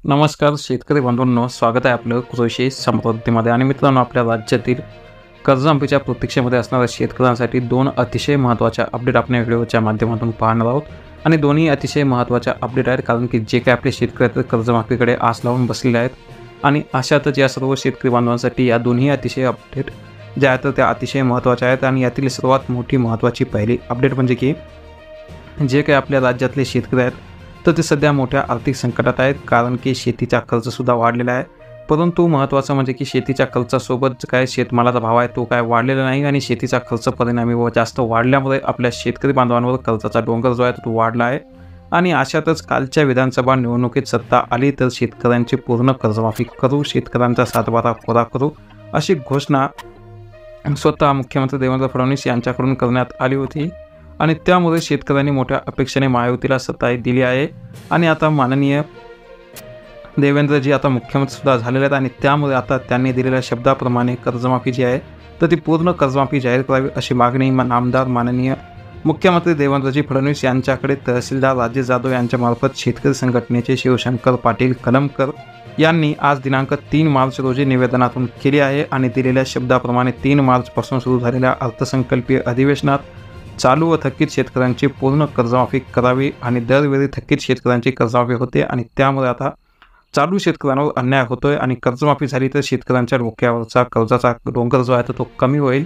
नमस्कार शेतकरी बांधवांनो, स्वागत आहे आपलं कृषी समृद्धीमध्ये. आणि मित्रांनो, आपल्या राज्यातील कर्जमाफीच्या प्रतीक्षेमध्ये असणाऱ्या शेतकऱ्यांसाठी दोन अतिशय महत्त्वाच्या अपडेट आपण या व्हिडिओच्या माध्यमातून पाहणार आहोत. आणि दोन्ही अतिशय महत्त्वाच्या अपडेट आहेत, कारण की जे काय आपले शेतकरी आहेत कर्जमाफीकडे आस लावून बसलेले आहेत. आणि अशातच या सर्व शेतकरी बांधवांसाठी या दोन्ही अतिशय अपडेट ज्या आहेत त्या अतिशय महत्त्वाच्या आहेत. आणि यातील सर्वात मोठी महत्त्वाची पहिली अपडेट म्हणजे की जे काही आपल्या राज्यातले शेतकरी आहेत तर ते सध्या मोठ्या आर्थिक संकटात आहेत, कारण की शेतीचा खर्चसुद्धा वाढलेला आहे. परंतु महत्त्वाचं म्हणजे की शेतीच्या खर्चासोबत काय शेतमालाचा भाव आहे तो काय वाढलेला नाही. आणि शेतीचा खर्च परिणामी व जास्त वाढल्यामुळे आपल्या शेतकरी बांधवांवर कर्जाचा डोंगर जो आहे तो वाढला आहे. आणि अशातच कालच्या विधानसभा निवडणुकीत सत्ता आली तर शेतकऱ्यांची पूर्ण कर्जमाफी करू, शेतकऱ्यांचा सातबारा कोरा करू, अशी घोषणा स्वतः मुख्यमंत्री देवेंद्र फडणवीस यांच्याकडून करण्यात आली होती. आणि त्यामुळे शेतकऱ्यांनी मोठ्या अपेक्षेने महायुतीला सत्ता दिली आहे. आणि आता माननीय देवेंद्रजी आता मुख्यमंत्रीसुद्धा झालेले आहेत. आणि त्यामुळे आता त्यांनी दिलेल्या शब्दाप्रमाणे कर्जमाफी जी आहे तर ती पूर्ण कर्जमाफी जाहीर करावी अशी मागणी नामदार माननीय मुख्यमंत्री देवेंद्रजी फडणवीस यांच्याकडे तहसीलदार राजेश जाधव यांच्यामार्फत शेतकरी संघटनेचे शिवशंकर पाटील कलमकर यांनी आज दिनांक 3 मार्च रोजी निवेदनातून केली आहे. आणि दिलेल्या शब्दाप्रमाणे 3 मार्चपासून सुरू झालेल्या अर्थसंकल्पीय अधिवेशनात चालू व थकीत शेतकऱ्यांची पूर्ण कर्जमाफी करावी. आणि दरवेळी थकीत शेतकऱ्यांची कर्जमाफी होते आणि त्यामुळे आता चालू शेतकऱ्यांवर अन्याय होतोय. आणि कर्जमाफी झाली तर शेतकऱ्यांच्या डोक्यावरचा कर्जाचा डोंगर जो आहे तो कमी होईल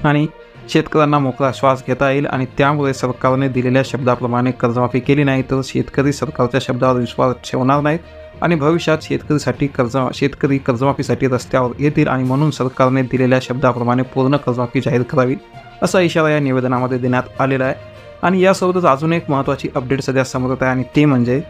आणि शेतकऱ्यांना मोकळा श्वास घेता येईल. आणि त्यामुळे सरकारने दिलेल्या शब्दाप्रमाणे कर्जमाफी केली नाही तर शेतकरी सरकारच्या शब्दावर विश्वास ठेवणार नाहीत आणि भविष्यात शेतकरी कर्जमाफीसाठी रस्त्यावर येतील. आणि म्हणून सरकारने दिलेल्या शब्दाप्रमाणे पूर्ण कर्जमाफी जाहीर करावी असा इशारा या निवेदनामध्ये देण्यात आलेला आहे. आणि यासोबतच अजून एक महत्त्वाची अपडेट सध्या समोर आहे आणि ते म्हणजे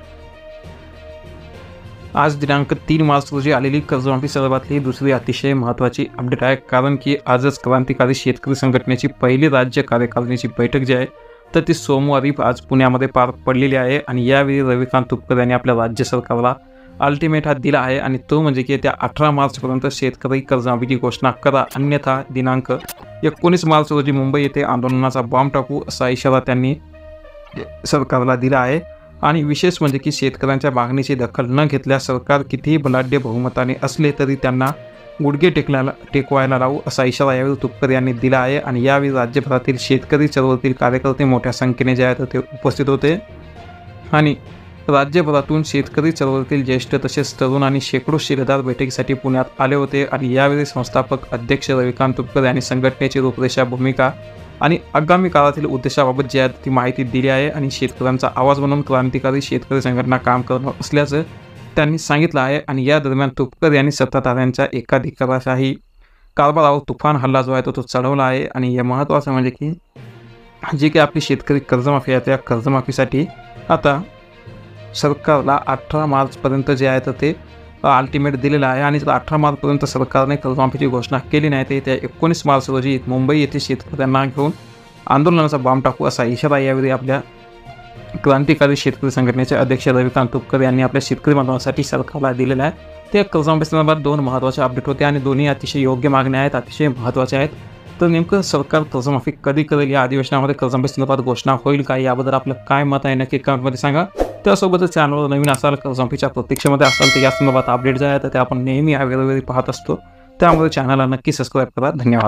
आज दिनांक 3 मार्च रोजी आलेली कर्जमाफी संदर्भातली दुसरी अतिशय महत्त्वाची अपडेट आहे. कारण की आजच क्रांतिकारी शेतकरी संघटनेची पहिली राज्य कार्यकारिणीची बैठक जी आहे तर ती सोमवारी आज पुण्यामध्ये पार पडलेली आहे. आणि यावेळी रविकांत तुपकर यांनी आपल्या राज्य सरकारला अल्टिमेट हा दिला आहे. आणि तो म्हणजे की त्या 18 मार्चपर्यंत शेतकरी कर्जमाफीची घोषणा करा, अन्यथा दिनांक 19 मार्च रोजी मुंबई येथे आंदोलनाचा बॉम्ब टाकू असा इशारा त्यांनी सरकारला दिला आहे. आणि विशेष म्हणजे की शेतकऱ्यांच्या मागणीची दखल न घेतल्यास सरकार कितीही बलाढ्य बहुमताने असले तरी त्यांना गुडघे टेकवायला लावू असा इशारा यावेळी तुपकर यांनी दिला आहे. आणि यावेळी राज्यभरातील शेतकरी चळवळीतील कार्यकर्ते मोठ्या संख्येने जे आहेत ते उपस्थित होते. आणि राज्यभरातून शेतकरी चळवळीतील ज्येष्ठ तसेच तरुण आणि शेकडो शिलेदार बैठकीसाठी पुण्यात आले होते. आणि यावेळी संस्थापक अध्यक्ष रविकांत तुपकर यांनी संघटनेची रूपरेषा, भूमिका आणि आगामी काळातील उद्देशाबाबत जी आहे ती माहिती दिली आहे. आणि शेतकऱ्यांचा आवाज म्हणून क्रांतिकारी शेतकरी संघटना काम करणार असल्याचं त्यांनी सांगितलं आहे. आणि या दरम्यान तुपकर यांनी सत्ताधाऱ्यांच्या एकाधिकारशाही कारभारावर तुफान हल्ला जो आहे तो चढवला आहे. आणि हे महत्त्वाचं म्हणजे की जी काही आपली शेतकरी कर्जमाफी आहे त्या कर्जमाफीसाठी आता सरकारला 18 मार्चपर्यंत जे आहे तर ते अल्टिमेट दिलेलं आहे. आणि 18 मार्चपर्यंत सरकारने कर्जमाफीची घोषणा केली नाही तर त्या 19 मार्च रोजी मुंबई येथे शेतकऱ्यांना घेऊन आंदोलनाचा बॉम्ब टाकू असा इशारा यावेळी आपल्या क्रांतिकारी शेतकरी संघटनेचे अध्यक्ष रविकांत तुपकर यांनी आपल्या शेतकरी बांधवांसाठी सरकारला दिलेला आहे. त्या कर्जमाफी संदर्भात दोन महत्त्वाचे अपडेट होते आणि दोन्ही अतिशय योग्य मागण्या आहेत, अतिशय महत्त्वाच्या आहेत. तर नेमकं सरकार कर्जमाफी कधी करेल, या अधिवेशनामध्ये कर्जमाफी संदर्भात घोषणा होईल का, याबद्दल आपलं काय मत आहे नक्की कमेंटमध्ये सांगा. त्यासोबतच चॅनलवर नवीन असाल, कर्जमाफीच्या प्रतीक्षेमध्ये असाल तर या संदर्भात अपडेट जे आहे तर ते आपण नेहमी वेळोवेळी पाहत असतो. त्यामुळे चॅनलला नक्की सबस्क्राईब करा. धन्यवाद.